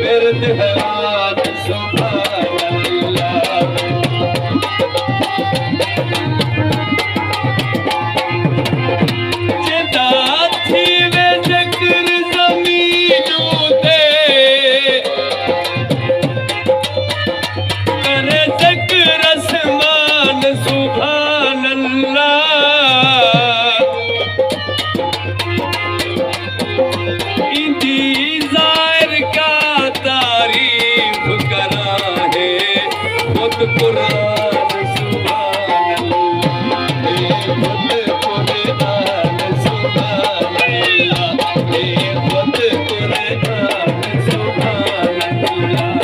बिरद है आज सुभान अल्लाह। जिदा थी वे जिक्र ज़मीनों ते, करे जिक्र आसमान सुभान अल्लाह। इंदी ज़ाहिर का तारीफ करा है खुद कुरान सुभान अल्लाह। खुद कुरान सुभान अल्लाह। खुद कुरान सुभान अल्लाह।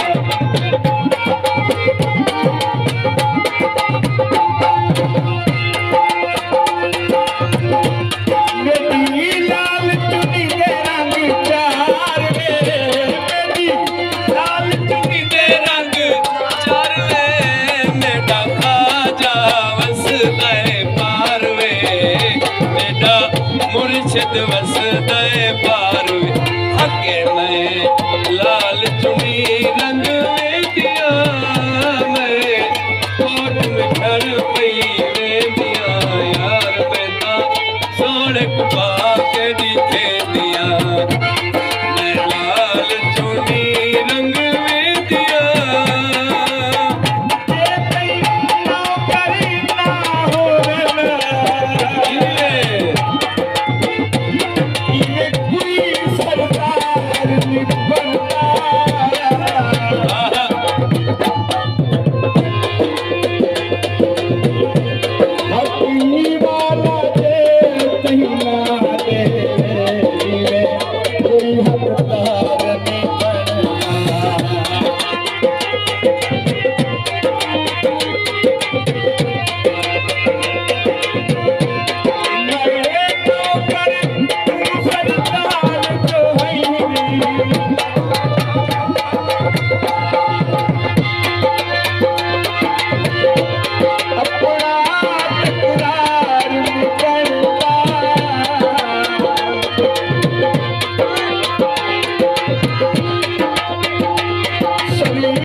मेरी लाल चुनी दे रंग चार वे, मेरी लाल चुनी दे रंग चारवे, मेरा खाजा वसदा पारवे, मेरा मुर्शिद वसदा पारवे। हके मैं लाल चुनी रंग वेंदिया, मैं कोट में घर पई वेंदिया, यार मैं सोने पा के दिखे